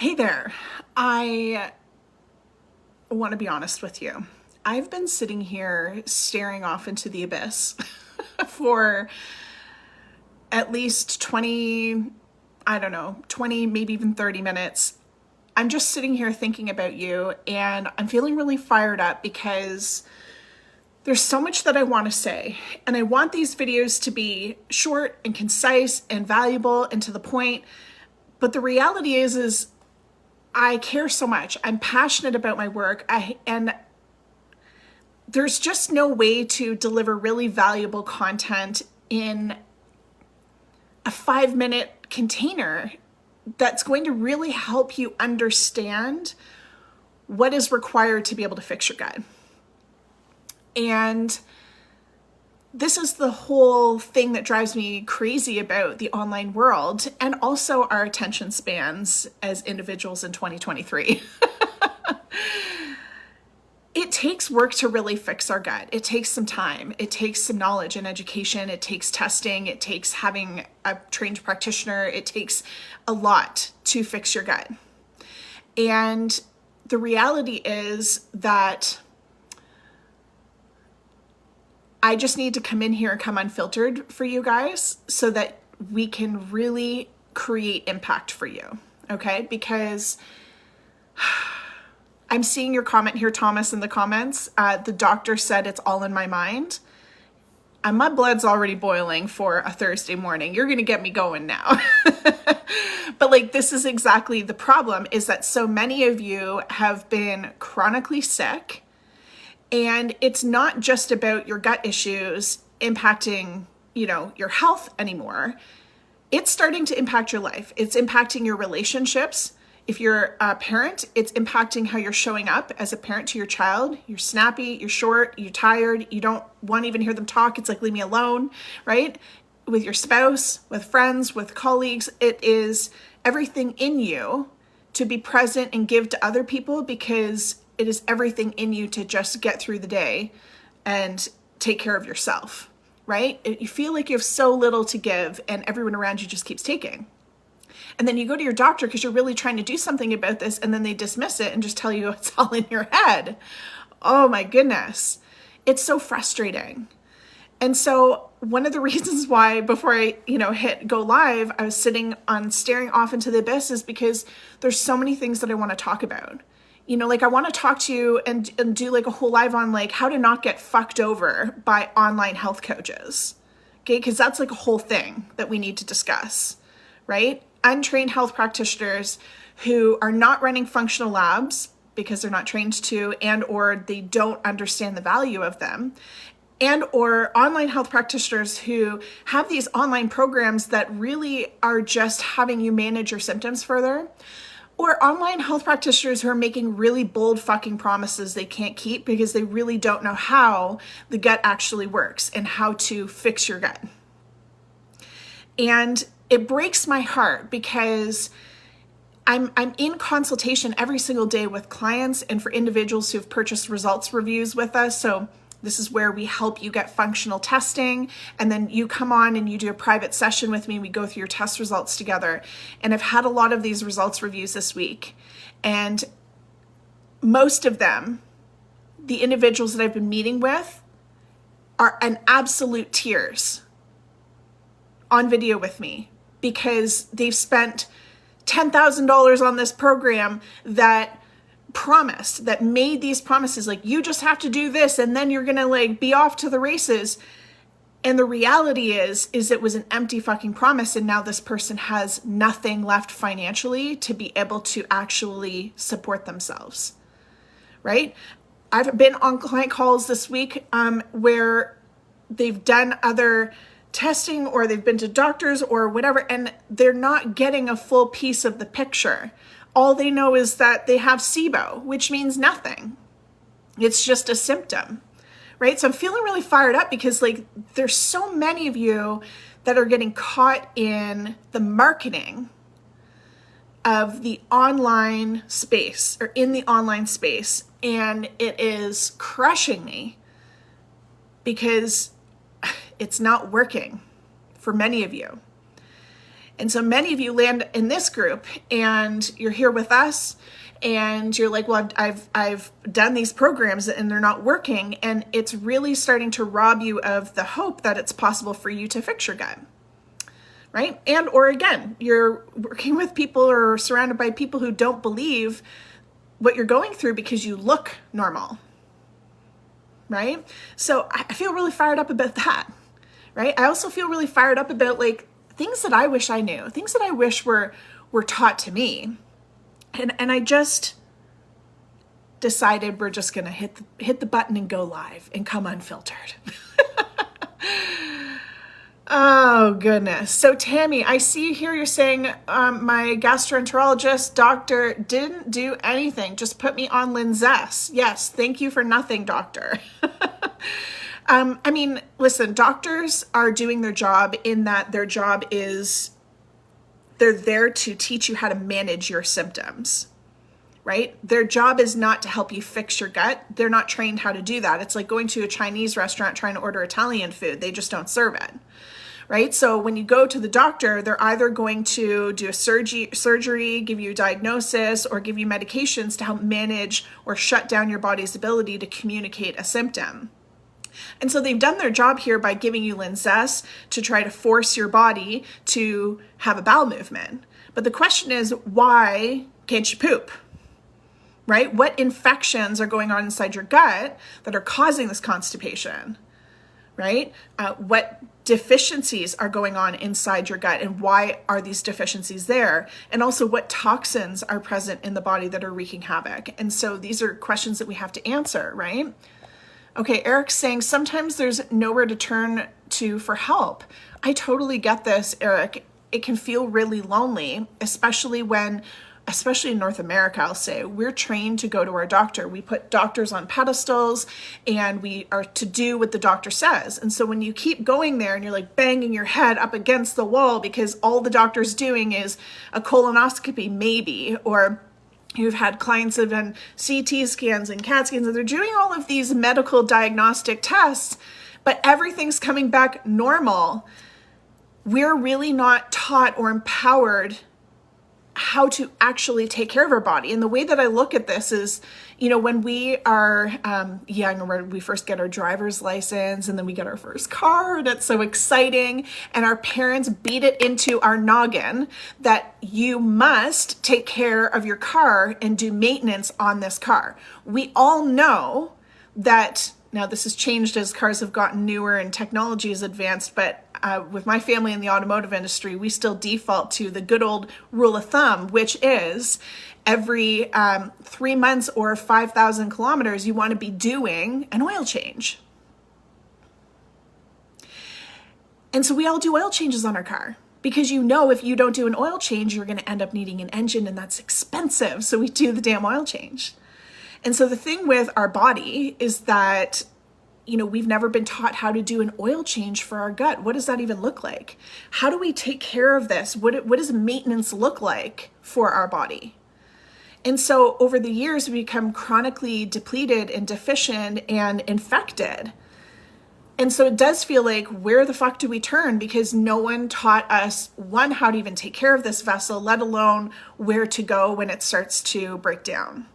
Hey there. I want to be honest with you. I've been sitting here staring off into the abyss for at least 20, I don't know, 20, maybe even 30 minutes. I'm just sitting here thinking about you, and I'm feeling really fired up because there's so much that I want to say. And I want these videos to be short and concise and valuable and to the point. But the reality is I care so much. I'm passionate about my work. And there's just no way to deliver really valuable content in a 5-minute container that's going to really help you understand what is required to be able to fix your gut. And this is the whole thing that drives me crazy about the online world and also our attention spans as individuals in 2023. It takes work to really fix our gut. It takes some time. It takes some knowledge and education. It takes testing. It takes having a trained practitioner. It takes a lot to fix your gut. And the reality is that I just need to come in here and come unfiltered for you guys so that we can really create impact for you, okay? Because I'm seeing your comment here, Thomas, in the comments. The doctor said it's all in my mind. And my blood's already boiling for a Thursday morning. You're gonna get me going now. But this is exactly the problem, is that so many of you have been chronically sick. And it's not just about your gut issues impacting, your health anymore. It's starting to impact your life. It's impacting your relationships. If you're a parent, it's impacting how you're showing up as a parent to your child. You're snappy, you're short, you're tired, you don't want to even hear them talk. It's like, leave me alone, right? With your spouse, with friends, with colleagues, it is everything in you to be present and give to other people, because it is everything in you to just get through the day and take care of yourself, right? You feel like you have so little to give and everyone around you just keeps taking. And then you go to your doctor because you're really trying to do something about this, and then they dismiss it and just tell you it's all in your head. Oh my goodness. It's so frustrating. And so one of the reasons why before I, hit go live, I was staring off into the abyss is because there's so many things that I want to talk about. I want to talk to you and do a whole live on how to not get fucked over by online health coaches. Okay, because that's a whole thing that we need to discuss, right? Untrained health practitioners who are not running functional labs because they're not trained to, and or they don't understand the value of them, and or online health practitioners who have these online programs that really are just having you manage your symptoms further, or online health practitioners who are making really bold fucking promises they can't keep because they really don't know how the gut actually works and how to fix your gut. And it breaks my heart because I'm in consultation every single day with clients and for individuals who have purchased results reviews with us. So this is where we help you get functional testing, and then you come on and you do a private session with me. We go through your test results together. And I've had a lot of these results reviews this week. And most of them, the individuals that I've been meeting with, are in absolute tears on video with me because they've spent $10,000 on this program that made these promises, you just have to do this and then you're gonna be off to the races. And the reality is it was an empty fucking promise, and now this person has nothing left financially to be able to actually support themselves, right? I've been on client calls this week where they've done other testing or they've been to doctors or whatever, and they're not getting a full piece of the picture. All they know is that they have SIBO, which means nothing. It's just a symptom, right? So I'm feeling really fired up because there's so many of you that are getting caught in the marketing of the online space or in the online space. And it is crushing me because it's not working for many of you. And so many of you land in this group and you're here with us and you're like, well, I've done these programs and they're not working. And it's really starting to rob you of the hope that it's possible for you to fix your gut. Right? And, or again, you're working with people or surrounded by people who don't believe what you're going through because you look normal. Right? So I feel really fired up about that. Right? I also feel really fired up about like things that I wish I knew, things that I wish were taught to me. And I just decided we're just going to hit the button and go live and come unfiltered. Oh, goodness. So, Tammy, I see here you're saying my gastroenterologist doctor didn't do anything. Just put me on Linzess. Yes, thank you for nothing, doctor. I mean, listen, doctors are doing their job in that their job is they're there to teach you how to manage your symptoms, right? Their job is not to help you fix your gut. They're not trained how to do that. It's like going to a Chinese restaurant trying to order Italian food. They just don't serve it, right? So when you go to the doctor, they're either going to do a surgery, give you a diagnosis, or give you medications to help manage or shut down your body's ability to communicate a symptom. And so they've done their job here by giving you Linzess to try to force your body to have a bowel movement. But the question is, why can't you poop? Right? What infections are going on inside your gut that are causing this constipation? Right? What deficiencies are going on inside your gut and why are these deficiencies there? And also what toxins are present in the body that are wreaking havoc? And so these are questions that we have to answer, right? Okay, Eric's saying sometimes there's nowhere to turn to for help. I totally get this, Eric. It can feel really lonely, especially in North America, I'll say. We're trained to go to our doctor. We put doctors on pedestals and we are to do what the doctor says. And so when you keep going there and you're like banging your head up against the wall because all the doctor's doing is a colonoscopy maybe, or you've had clients that have done CT scans and CAT scans, and they're doing all of these medical diagnostic tests, but everything's coming back normal. We're really not taught or empowered how to actually take care of our body. And the way that I look at this is, when we are young, when we first get our driver's license and then we get our first car and it's so exciting, and our parents beat it into our noggin that you must take care of your car and do maintenance on this car. We all know that. Now, this has changed as cars have gotten newer and technology has advanced, but with my family in the automotive industry, we still default to the good old rule of thumb, which is every 3 months or 5,000 kilometers, you want to be doing an oil change. And so we all do oil changes on our car because if you don't do an oil change, you're going to end up needing an engine and that's expensive. So we do the damn oil change. And so the thing with our body is that, we've never been taught how to do an oil change for our gut. What does that even look like? How do we take care of this? What does maintenance look like for our body? And so over the years, we become chronically depleted and deficient and infected. And so it does feel like, where the fuck do we turn? Because no one taught us, one, how to even take care of this vessel, let alone where to go when it starts to break down.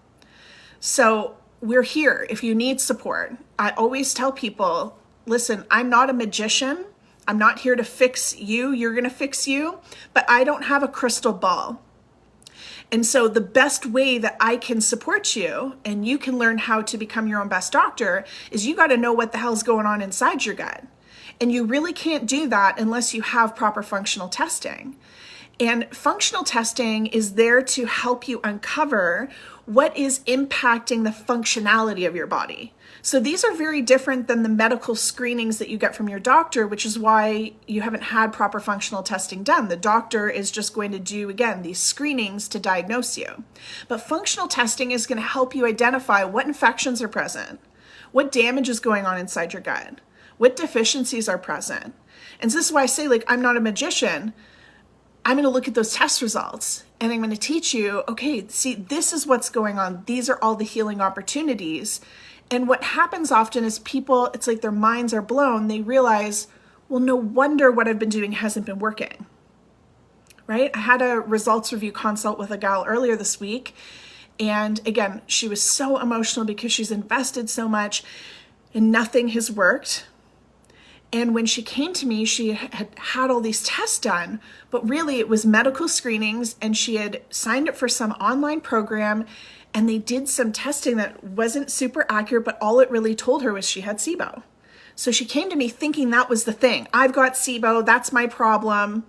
So we're here. If you need support, I always tell people, listen, I'm not a magician. I'm not here to fix you. You're going to fix you, but I don't have a crystal ball. And so the best way that I can support you and you can learn how to become your own best doctor is you got to know what the hell's going on inside your gut. And you really can't do that unless you have proper functional testing. And functional testing is there to help you uncover what is impacting the functionality of your body. So these are very different than the medical screenings that you get from your doctor, which is why you haven't had proper functional testing done. The doctor is just going to do, again, these screenings to diagnose you. But functional testing is going to help you identify what infections are present, what damage is going on inside your gut, what deficiencies are present. And so this is why I say, I'm not a magician. I'm going to look at those test results and I'm going to teach you, okay, see, this is what's going on. These are all the healing opportunities. And what happens often is people, it's like their minds are blown. They realize, well, no wonder what I've been doing hasn't been working, right? I had a results review consult with a gal earlier this week. And again, she was so emotional because she's invested so much and nothing has worked. And when she came to me, she had all these tests done, but really it was medical screenings, and she had signed up for some online program, and they did some testing that wasn't super accurate, but all it really told her was she had SIBO. So she came to me thinking that was the thing. I've got SIBO, that's my problem.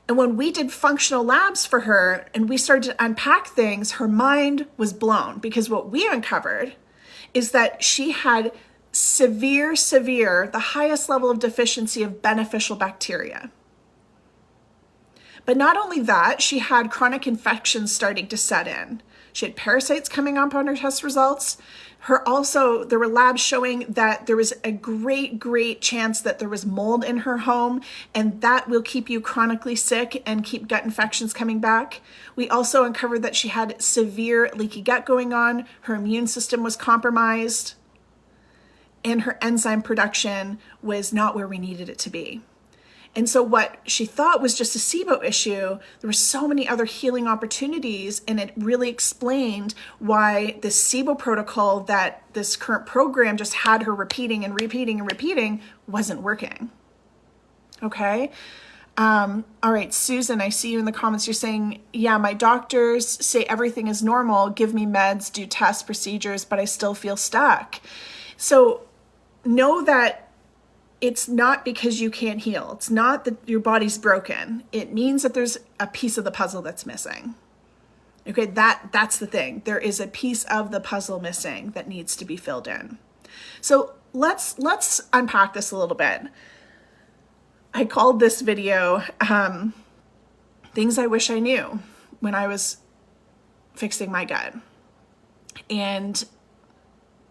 And when we did functional labs for her and we started to unpack things, her mind was blown, because what we uncovered is that she had severe, the highest level of deficiency of beneficial bacteria. But not only that, she had chronic infections starting to set in. She had parasites coming up on her test results. There were labs showing that there was a great chance that there was mold in her home, and that will keep you chronically sick and keep gut infections coming back. We also uncovered that she had severe leaky gut going on. Her immune system was compromised, and her enzyme production was not where we needed it to be. And so what she thought was just a SIBO issue, there were so many other healing opportunities, and it really explained why the SIBO protocol that this current program just had her repeating wasn't working. Okay? All right, Susan, I see you in the comments. You're saying, yeah, my doctors say everything is normal, give me meds, do tests, procedures, but I still feel stuck. So know that it's not because you can't heal. It's not that your body's broken. It means that there's a piece of the puzzle that's missing. Okay, that's the thing. There is a piece of the puzzle missing that needs to be filled in. So let's unpack this a little bit. I called this video Things I Wish I Knew when I was fixing my gut. And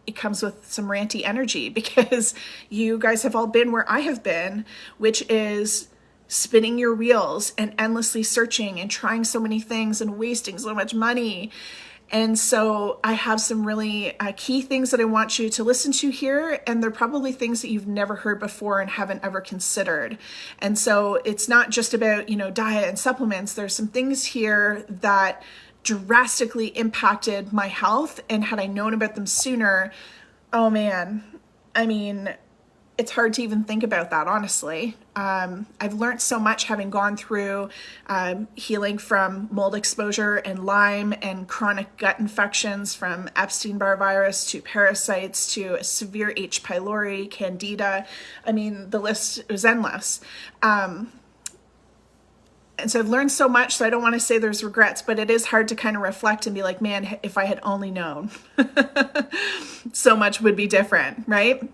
it comes with some ranty energy, because you guys have all been where I have been, which is spinning your wheels and endlessly searching and trying so many things and wasting so much money. And so I have some really key things that I want you to listen to here, and they're probably things that you've never heard before and haven't ever considered. And so it's not just about, diet and supplements. There's some things here that drastically impacted my health, and had I known about them sooner, oh man, it's hard to even think about that, honestly. I've learned so much having gone through healing from mold exposure and Lyme and chronic gut infections, from Epstein-Barr virus to parasites to severe h.pylori, candida. The list is endless. And so I've learned so much, so I don't want to say there's regrets, but it is hard to kind of reflect and be like, man, if I had only known, so much would be different, right?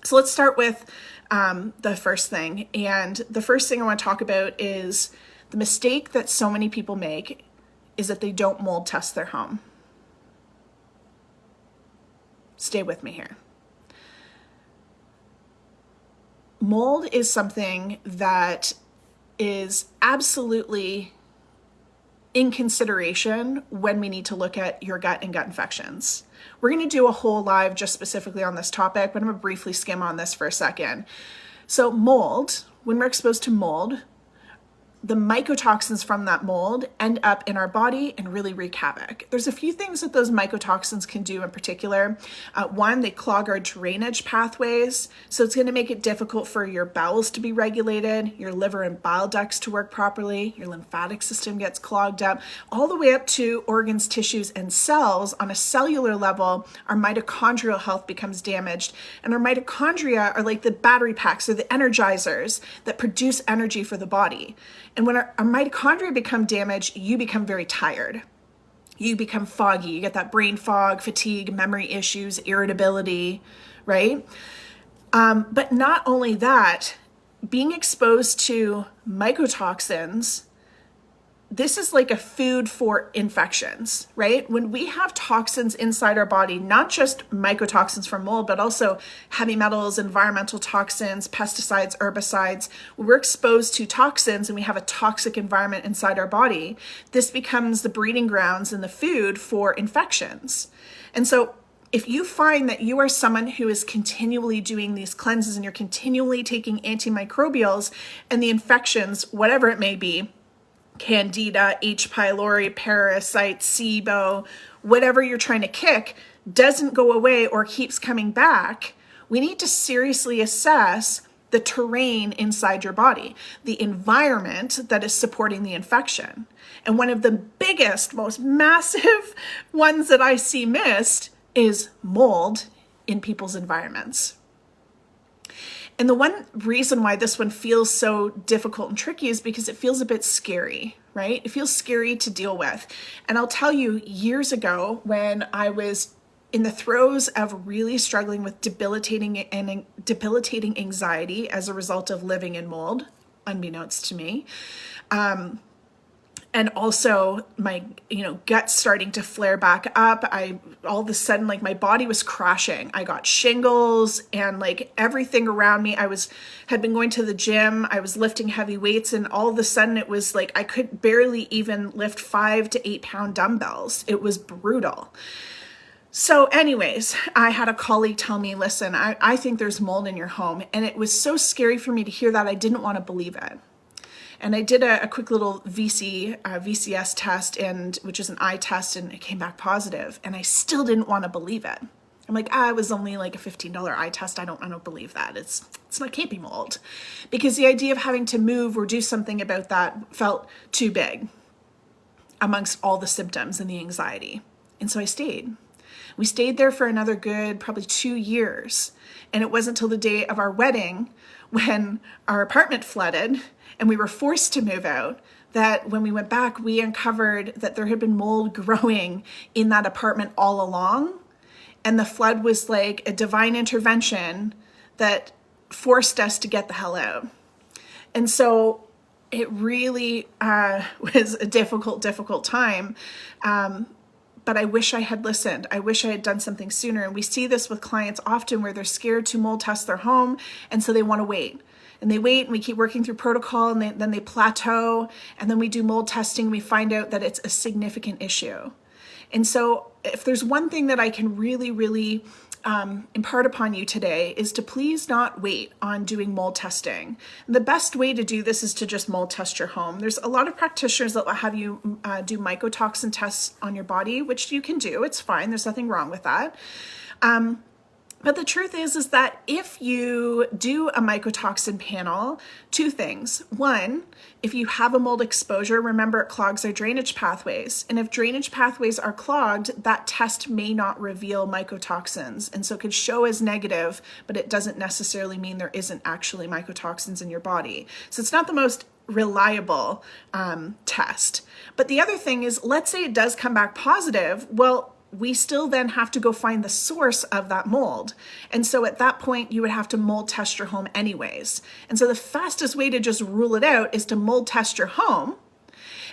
So let's start with the first thing. And the first thing I want to talk about is the mistake that so many people make is that they don't mold test their home. Stay with me here. Mold is something that is absolutely in consideration when we need to look at your gut and gut infections. We're going to do a whole live just specifically on this topic, but I'm going to briefly skim on this for a second. So mold, when we're exposed to mold, the mycotoxins from that mold end up in our body and really wreak havoc. There's a few things that those mycotoxins can do in particular. One, they clog our drainage pathways. So it's going to make it difficult for your bowels to be regulated, your liver and bile ducts to work properly, your lymphatic system gets clogged up, all the way up to organs, tissues, and cells. On a cellular level, our mitochondrial health becomes damaged. And our mitochondria are like the battery packs or the energizers that produce energy for the body. And when our mitochondria become damaged, you become very tired. You become foggy. You get that brain fog, fatigue, memory issues, irritability, right? But not only that, being exposed to mycotoxins, this is like a food for infections, right? When we have toxins inside our body, not just mycotoxins from mold, but also heavy metals, environmental toxins, pesticides, herbicides, when we're exposed to toxins and we have a toxic environment inside our body, this becomes the breeding grounds and the food for infections. And so if you find that you are someone who is continually doing these cleanses and you're continually taking antimicrobials and the infections, whatever it may be, Candida, H. pylori, parasite, SIBO, whatever you're trying to kick doesn't go away or keeps coming back, we need to seriously assess the terrain inside your body, the environment that is supporting the infection. And one of the biggest, most massive ones that I see missed is mold in people's environments. And the one reason why this one feels so difficult and tricky is because it feels a bit scary, right? It feels scary to deal with. And I'll tell you, years ago, when I was in the throes of really struggling with debilitating anxiety as a result of living in mold, unbeknownst to me, and also my, gut starting to flare back up. All of a sudden, like, my body was crashing. I got shingles, and like everything around me, had been going to the gym. I was lifting heavy weights, and all of a sudden it was like I could barely even lift 5 to 8 pound dumbbells. It was brutal. So anyways, I had a colleague tell me, listen, I think there's mold in your home. And it was so scary for me to hear that. I didn't want to believe it. And I did a quick little VCS test, which is an eye test, and it came back positive. And I still didn't want to believe it. I'm like, it was only like a $15 eye test. I don't believe that. It's not, can't be mold. Because the idea of having to move or do something about that felt too big amongst all the symptoms and the anxiety. And so I stayed. We stayed there for another good, probably 2 years. And it wasn't until the day of our wedding, when our apartment flooded and we were forced to move out, that when we went back, we uncovered that there had been mold growing in that apartment all along. And the flood was like a divine intervention that forced us to get the hell out. And so it really was a difficult time. But I wish I had listened. I wish I had done something sooner. And we see this with clients often, where they're scared to mold test their home, and so they want to wait. And they wait, and we keep working through protocol, and then they plateau, and then we do mold testing, and we find out that it's a significant issue. And so if there's one thing that I can really impart upon you today, is to please not wait on doing mold testing. The best way to do this is to just mold test your home. There's a lot of practitioners that will have you do mycotoxin tests on your body, which you can do. It's fine. There's nothing wrong with that. But the truth is that if you do a mycotoxin panel, 2 things. 1, if you have a mold exposure, remember it clogs our drainage pathways. And if drainage pathways are clogged, that test may not reveal mycotoxins. And so it could show as negative, but it doesn't necessarily mean there isn't actually mycotoxins in your body. So it's not the most reliable test. But the other thing is, let's say it does come back positive. Well, we still then have to go find the source of that mold. And so at that point, you would have to mold test your home anyways. And so the fastest way to just rule it out is to mold test your home.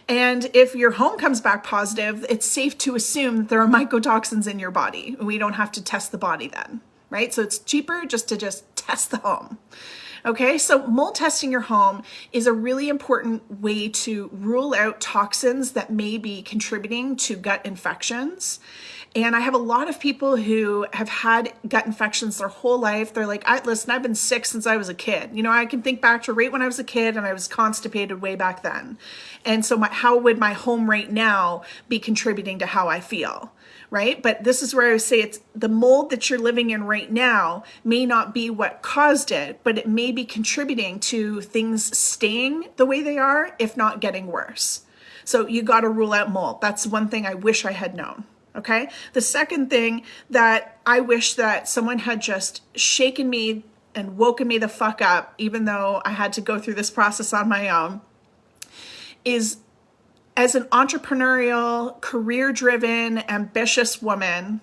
And if your home comes back positive, it's safe to assume that there are mycotoxins in your body. We don't have to test the body then, right? So it's cheaper just to test the home. Okay, so mold testing your home is a really important way to rule out toxins that may be contributing to gut infections. And I have a lot of people who have had gut infections their whole life. They're like, listen, I've been sick since I was a kid. I can think back to right when I was a kid, and I was constipated way back then. And so how would my home right now be contributing to how I feel? Right? But this is where I say it's the mold that you're living in right now may not be what caused it, but it may be contributing to things staying the way they are, if not getting worse. So you got to rule out mold. That's one thing I wish I had known. Okay. The second thing that I wish that someone had just shaken me and woken me the fuck up, even though I had to go through this process on my own, is, as an entrepreneurial, career-driven, ambitious woman,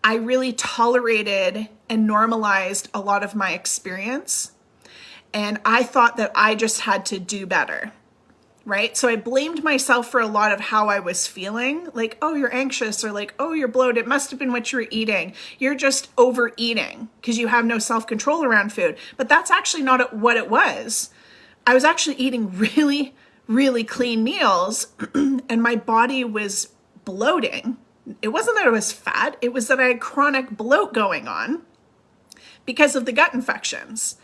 I really tolerated and normalized a lot of my experience. And I thought that I just had to do better, right? So I blamed myself for a lot of how I was feeling. Like, oh, you're anxious, or like, oh, you're bloated. It must have been what you were eating. You're just overeating because you have no self-control around food. But that's actually not what it was. I was actually eating really clean meals, and my body was bloating. It wasn't that I was fat. It was that I had chronic bloat going on because of the gut infections.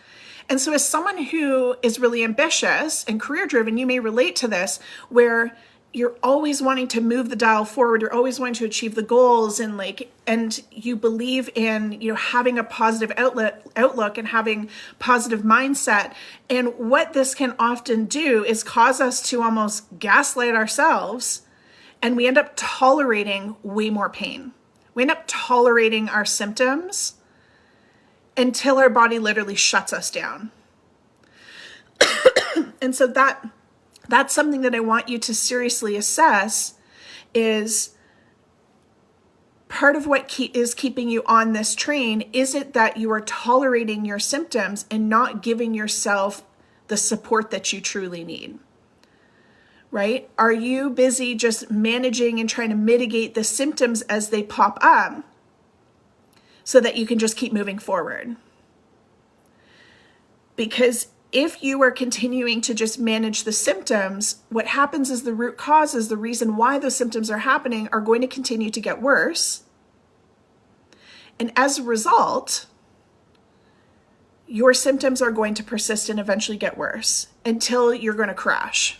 And so as someone who is really ambitious and career driven, you may relate to this, where you're always wanting to move the dial forward. You're always wanting to achieve the goals, and you believe in, having a positive outlook and having positive mindset. And what this can often do is cause us to almost gaslight ourselves, and we end up tolerating way more pain. We end up tolerating our symptoms until our body literally shuts us down. And so that's something that I want you to seriously assess, is part of what is keeping you on this train. Is it that you are tolerating your symptoms and not giving yourself the support that you truly need? Right? Are you busy just managing and trying to mitigate the symptoms as they pop up so that you can just keep moving forward? Because if you are continuing to just manage the symptoms, what happens is the root causes, the reason why those symptoms are happening, are going to continue to get worse. And as a result, your symptoms are going to persist and eventually get worse until you're going to crash,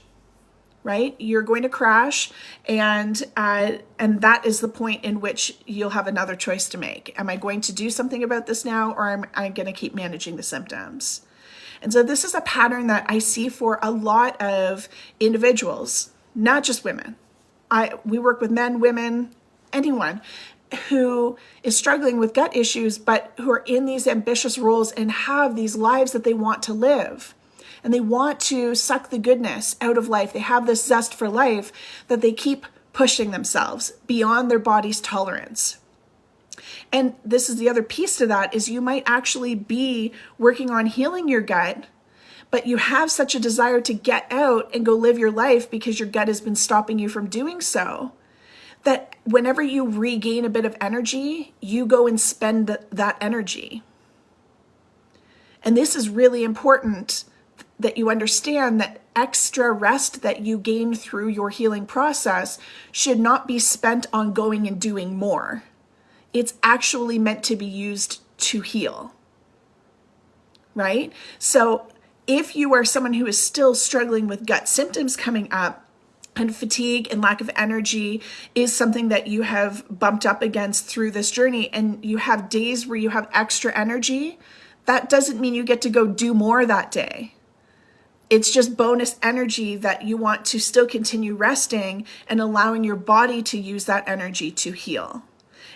right? You're going to crash, and that is the point in which you'll have another choice to make. Am I going to do something about this now, or am I going to keep managing the symptoms? And so this is a pattern that I see for a lot of individuals, not just women. We work with men, women, anyone who is struggling with gut issues, but who are in these ambitious roles and have these lives that they want to live. And they want to suck the goodness out of life. They have this zest for life that they keep pushing themselves beyond their body's tolerance. And this is the other piece to that, is you might actually be working on healing your gut, but you have such a desire to get out and go live your life because your gut has been stopping you from doing so, that whenever you regain a bit of energy, you go and spend that energy. And this is really important, that you understand that extra rest that you gain through your healing process should not be spent on going and doing more. It's actually meant to be used to heal, right? So if you are someone who is still struggling with gut symptoms coming up, and fatigue and lack of energy is something that you have bumped up against through this journey, and you have days where you have extra energy, that doesn't mean you get to go do more that day. It's just bonus energy that you want to still continue resting and allowing your body to use that energy to heal.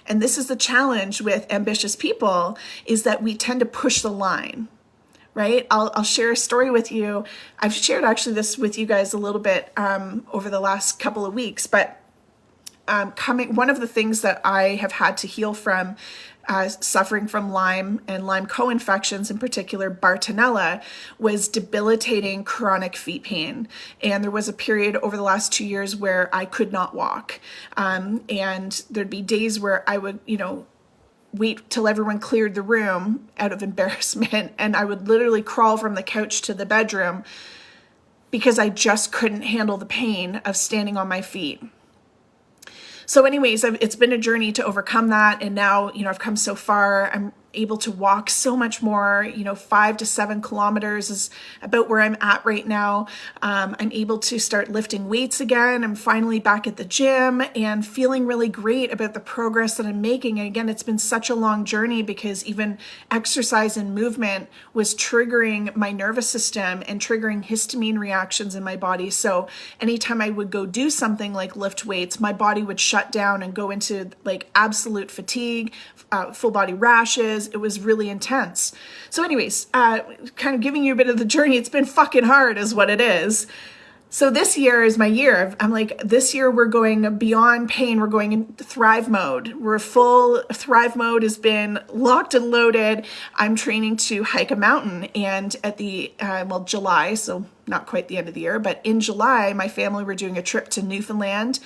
And this is the challenge with ambitious people, is that we tend to push the line, right? I'll share a story with you. I've shared actually this with you guys a little bit over the last couple of weeks, but one of the things that I have had to heal from, suffering from Lyme and Lyme co-infections, in particular Bartonella, was debilitating chronic feet pain. And there was a period over the last 2 years where I could not walk. And there'd be days where I would, wait till everyone cleared the room out of embarrassment, and I would literally crawl from the couch to the bedroom because I just couldn't handle the pain of standing on my feet. So anyways, it's been a journey to overcome that. And now, I've come so far. I'm able to walk so much more, 5 to 7 kilometers is about where I'm at right now. I'm able to start lifting weights again. I'm finally back at the gym and feeling really great about the progress that I'm making. And again, it's been such a long journey, because even exercise and movement was triggering my nervous system and triggering histamine reactions in my body. So anytime I would go do something like lift weights, my body would shut down and go into like absolute fatigue, full body rashes. It was really intense. So anyways, kind of giving you a bit of the journey. It's been fucking hard is what it is. So this year is my year. I'm like, this year we're going beyond pain. We're going in thrive mode. We're full thrive mode has been locked and loaded. I'm training to hike a mountain, and at the, July, so not quite the end of the year, but in July, my family were doing a trip to Newfoundland,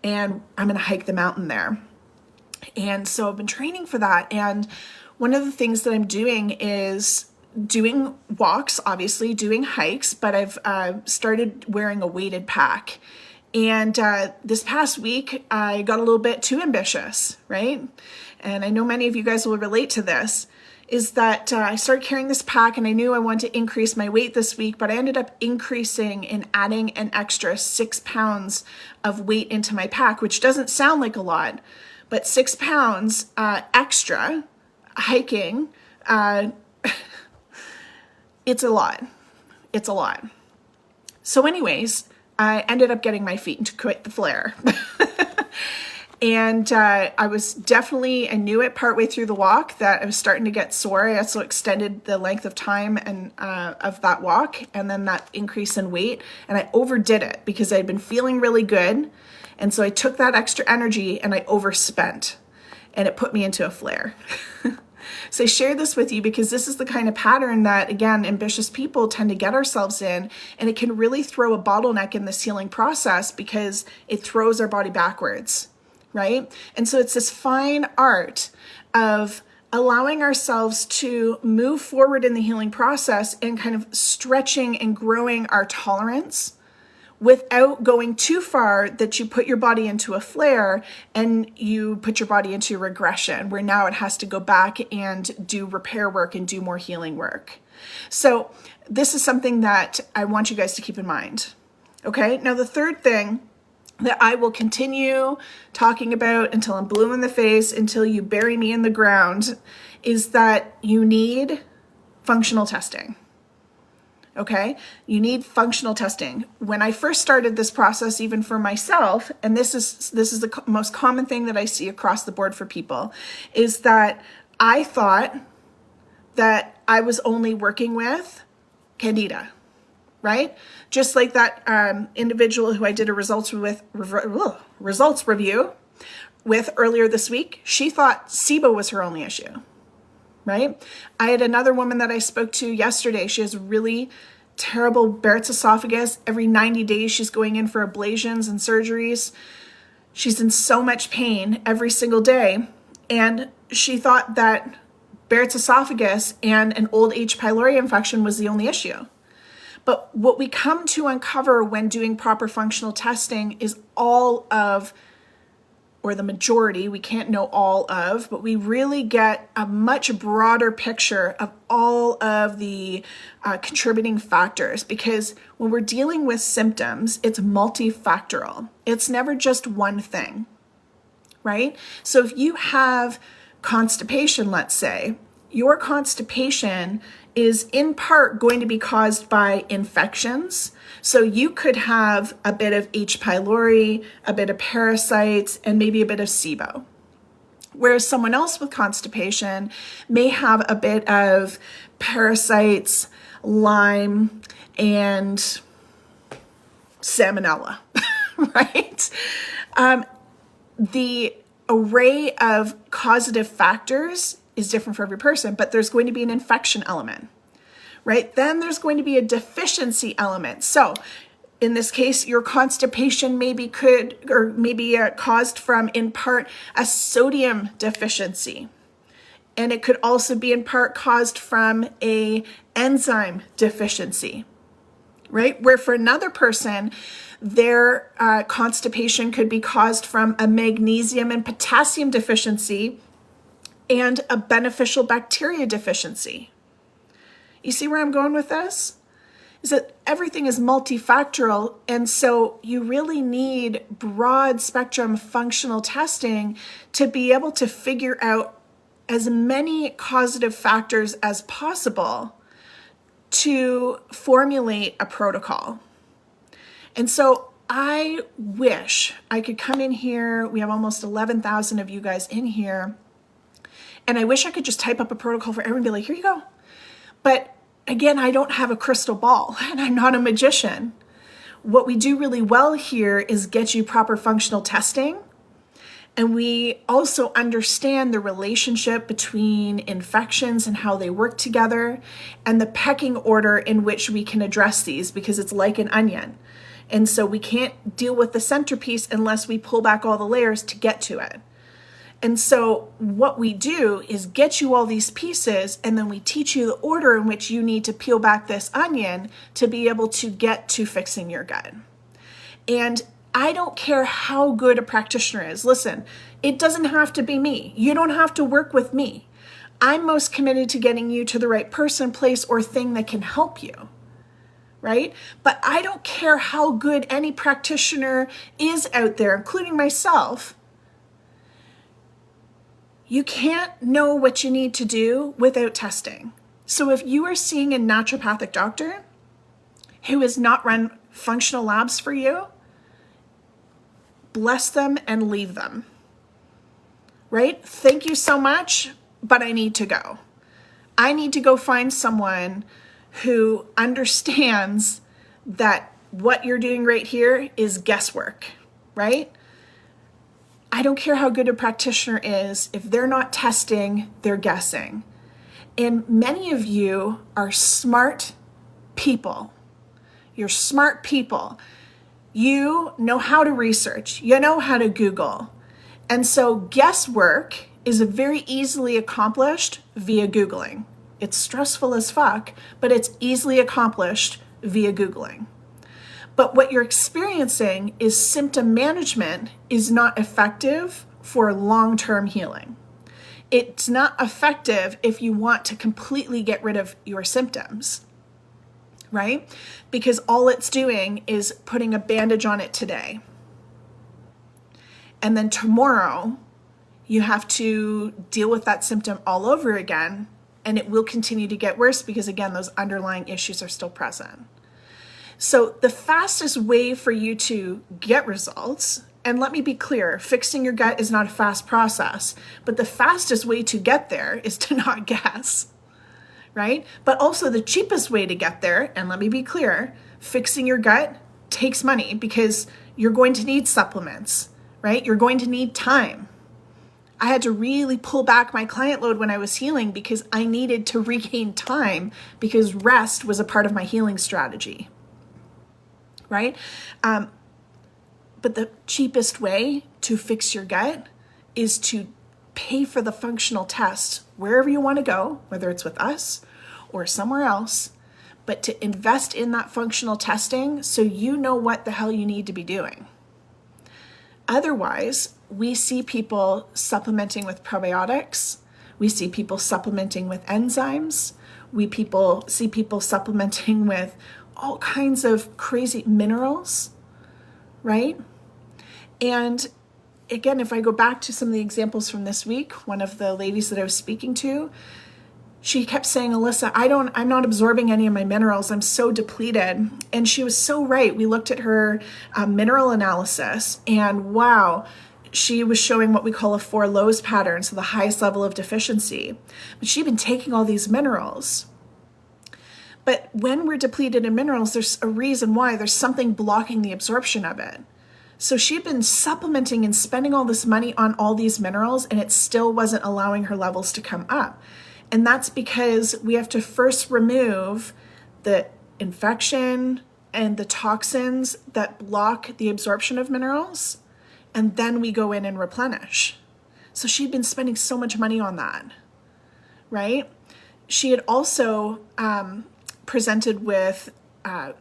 and I'm going to hike the mountain there. And so I've been training for that. And one of the things that I'm doing is doing walks, obviously doing hikes, but I've started wearing a weighted pack. And this past week, I got a little bit too ambitious, right? And I know many of you guys will relate to this. is that I started carrying this pack, and I knew I wanted to increase my weight this week, but I ended up increasing and adding an extra 6 pounds of weight into my pack, which doesn't sound like a lot, but 6 pounds extra hiking, it's a lot. It's a lot. So anyways, I ended up getting my feet into quite the flare. And I knew it partway through the walk that I was starting to get sore. I also extended the length of time and of that walk, and then that increase in weight. And I overdid it because I'd been feeling really good. And so I took that extra energy and I overspent, and it put me into a flare. So I share this with you because this is the kind of pattern that, again, ambitious people tend to get ourselves in, and it can really throw a bottleneck in this healing process because it throws our body backwards, right? And so it's this fine art of allowing ourselves to move forward in the healing process and kind of stretching and growing our tolerance without going too far that you put your body into a flare and you put your body into regression where now it has to go back and do repair work and do more healing work. So this is something that I want you guys to keep in mind. Okay, now the third thing that I will continue talking about until I'm blue in the face, until you bury me in the ground, is that you need functional testing. Okay, you need functional testing. When I first started this process, even for myself, and this is the most common thing that I see across the board for people, is that I thought that I was only working with Candida, right? Just like that individual who I did a results review with earlier this week, she thought SIBO was her only issue. Right? I had another woman that I spoke to yesterday. She has really terrible Barrett's esophagus. Every 90 days, she's going in for ablations and surgeries. She's in so much pain every single day. And she thought that Barrett's esophagus and an old H. pylori infection was the only issue. But what we come to uncover when doing proper functional testing is all of, or the majority, we can't know all of, but we really get a much broader picture of all of the contributing factors, because when we're dealing with symptoms, it's multi-factorial. It's never just one thing, right? So if you have constipation, let's say, your constipation is in part going to be caused by infections. So you could have a bit of H. pylori, a bit of parasites, and maybe a bit of SIBO. Whereas someone else with constipation may have a bit of parasites, Lyme, and salmonella, right? The array of causative factors is different for every person, but there's going to be an infection element, right? Then there's going to be a deficiency element. So in this case, your constipation maybe caused from, in part, a sodium deficiency. And it could also be in part caused from a enzyme deficiency, right? Where for another person, their constipation could be caused from a magnesium and potassium deficiency and a beneficial bacteria deficiency. You see where I'm going with this? Is that everything is multifactorial, and so you really need broad spectrum functional testing to be able to figure out as many causative factors as possible to formulate a protocol. And so I wish I could come in here. We have almost 11,000 of you guys in here. And I wish I could just type up a protocol for everyone and be like, here you go. But again, I don't have a crystal ball and I'm not a magician. What we do really well here is get you proper functional testing. And we also understand the relationship between infections and how they work together and the pecking order in which we can address these, because it's like an onion. And so we can't deal with the centerpiece unless we pull back all the layers to get to it. And so what we do is get you all these pieces, and then we teach you the order in which you need to peel back this onion to be able to get to fixing your gut. And I don't care how good a practitioner is. Listen, it doesn't have to be me. You don't have to work with me. I'm most committed to getting you to the right person, place, or thing that can help you, right? But I don't care how good any practitioner is out there, including myself. You can't know what you need to do without testing. So if you are seeing a naturopathic doctor who has not run functional labs for you, bless them and leave them, right? Thank you so much, but I need to go. I need to go find someone who understands that what you're doing right here is guesswork, right? I don't care how good a practitioner is. If they're not testing, they're guessing. And many of you are smart people. You're smart people. You know how to research. You know how to Google. And so guesswork is very easily accomplished via Googling. It's stressful as fuck, but it's easily accomplished via Googling. But what you're experiencing is symptom management is not effective for long-term healing. It's not effective if you want to completely get rid of your symptoms, right? Because all it's doing is putting a bandage on it today. And then tomorrow, you have to deal with that symptom all over again, and it will continue to get worse because, again, those underlying issues are still present. So the fastest way for you to get results, and let me be clear, fixing your gut is not a fast process, but the fastest way to get there is to not guess, right? But also the cheapest way to get there, and let me be clear, fixing your gut takes money because you're going to need supplements, right? You're going to need time. I had to really pull back my client load when I was healing because I needed to regain time because rest was a part of my healing strategy. Right? But the cheapest way to fix your gut is to pay for the functional test wherever you want to go, whether it's with us or somewhere else, but to invest in that functional testing so you know what the hell you need to be doing. Otherwise, we see people supplementing with probiotics. We see people supplementing with enzymes. We see people supplementing with all kinds of crazy minerals, right? And again, if I go back to some of the examples from this week, one of the ladies that I was speaking to, she kept saying, Alyssa, I'm not absorbing any of my minerals. I'm so depleted. And she was so right. We looked at her mineral analysis and wow, she was showing what we call a 4 lows pattern, so the highest level of deficiency. But she'd been taking all these minerals. But when we're depleted in minerals, there's a reason why. There's something blocking the absorption of it. So she'd been supplementing and spending all this money on all these minerals, and it still wasn't allowing her levels to come up. And that's because we have to first remove the infection and the toxins that block the absorption of minerals, and then we go in and replenish. So she'd been spending so much money on that, right? She had also presented with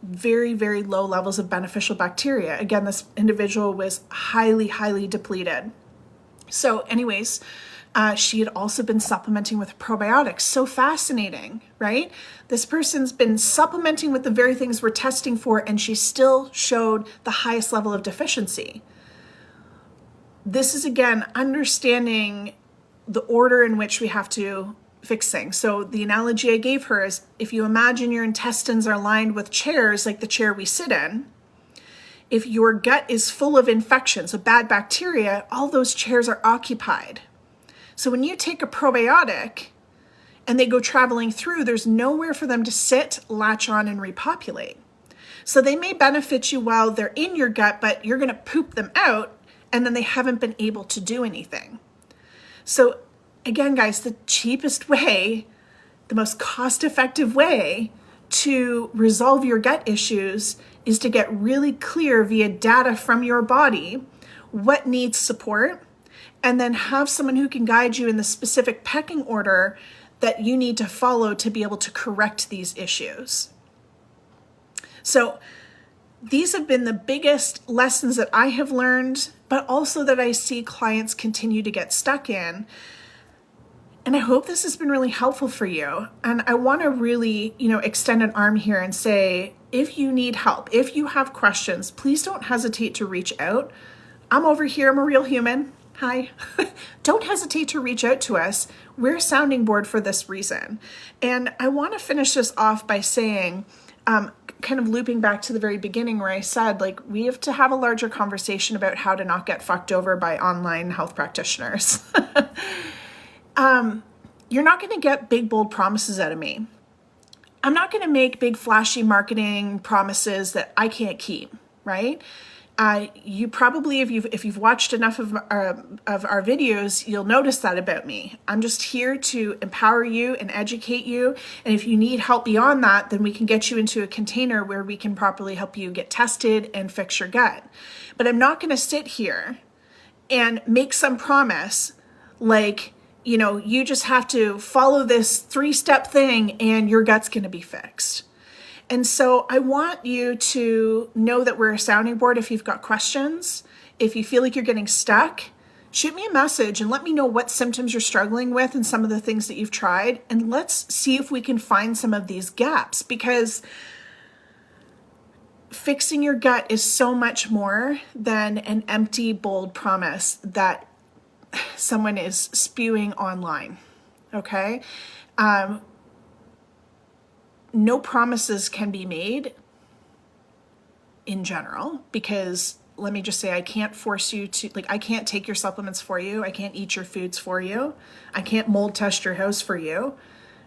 very, very low levels of beneficial bacteria. Again, this individual was highly, highly depleted. So anyways, she had also been supplementing with probiotics. So fascinating, right? This person's been supplementing with the very things we're testing for, and she still showed the highest level of deficiency. This is, again, understanding the order in which we have to fix things. So the analogy I gave her is if you imagine your intestines are lined with chairs like the chair we sit in, if your gut is full of infections, so bad bacteria, all those chairs are occupied. So when you take a probiotic and they go traveling through, there's nowhere for them to sit, latch on, and repopulate. So they may benefit you while they're in your gut, but you're going to poop them out, and then they haven't been able to do anything. So again, guys, the cheapest way, the most cost-effective way to resolve your gut issues is to get really clear via data from your body what needs support, and then have someone who can guide you in the specific pecking order that you need to follow to be able to correct these issues. So these have been the biggest lessons that I have learned, but also that I see clients continue to get stuck in. And I hope this has been really helpful for you. And I want to really, extend an arm here and say, if you need help, if you have questions, please don't hesitate to reach out. I'm over here. I'm a real human. Hi. Don't hesitate to reach out to us. We're a sounding board for this reason. And I want to finish this off by saying, kind of looping back to the very beginning where I said, like, we have to have a larger conversation about how to not get fucked over by online health practitioners. You're not going to get big, bold promises out of me. I'm not going to make big, flashy marketing promises that I can't keep, right? You probably, if you've watched enough of our videos, you'll notice that about me. I'm just here to empower you and educate you. And if you need help beyond that, then we can get you into a container where we can properly help you get tested and fix your gut. But I'm not going to sit here and make some promise like, you just have to follow this 3-step thing and your gut's going to be fixed. And so I want you to know that we're a sounding board. If you've got questions, if you feel like you're getting stuck, shoot me a message and let me know what symptoms you're struggling with and some of the things that you've tried. And let's see if we can find some of these gaps, because fixing your gut is so much more than an empty, bold promise that someone is spewing online. Okay? No promises can be made in general, because let me just say, I can't force you to, I can't take your supplements for you. I can't eat your foods for you. I can't mold test your house for you.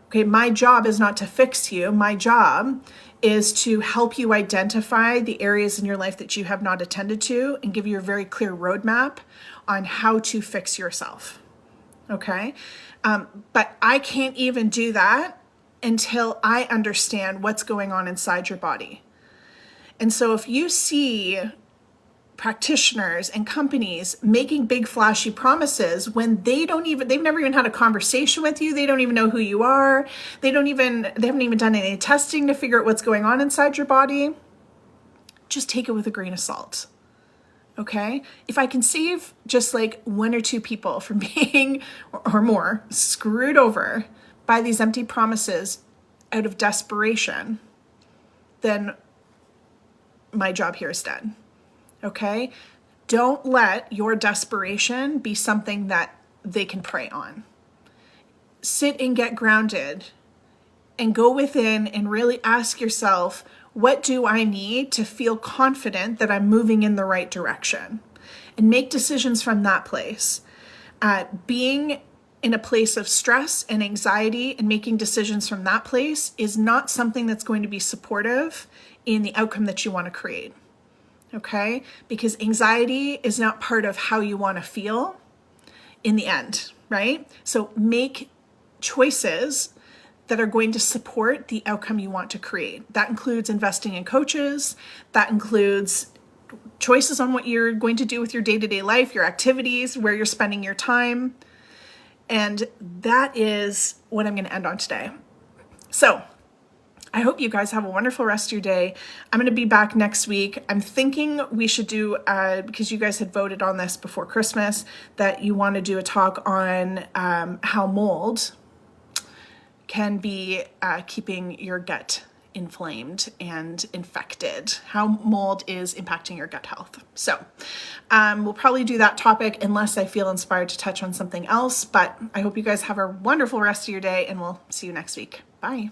Okay, my job is not to fix you. My job is to help you identify the areas in your life that you have not attended to and give you a very clear roadmap on how to fix yourself. Okay, but I can't even do that until I understand what's going on inside your body. And so if you see practitioners and companies making big flashy promises when they've never even had a conversation with you, they don't even know who you are, they haven't even done any testing to figure out what's going on inside your body, just take it with a grain of salt. Okay? If I can save just like 1 or 2 people from being or more screwed over by these empty promises out of desperation, then my job here is done. Okay? Don't let your desperation be something that they can prey on. Sit and get grounded and go within and really ask yourself, what do I need to feel confident that I'm moving in the right direction? And make decisions from that place. Being in a place of stress and anxiety and making decisions from that place is not something that's going to be supportive in the outcome that you want to create. Okay? Because anxiety is not part of how you want to feel in the end, right? So make choices that are going to support the outcome you want to create. That includes investing in coaches. That includes choices on what you're going to do with your day-to-day life, your activities, where you're spending your time. And that is what I'm going to end on today. So I hope you guys have a wonderful rest of your day. I'm going to be back next week. I'm thinking we should do, because you guys had voted on this before Christmas, that you want to do a talk on how mold can be keeping your gut inflamed and infected, how mold is impacting your gut health. So we'll probably do that topic unless I feel inspired to touch on something else, but I hope you guys have a wonderful rest of your day and we'll see you next week. Bye.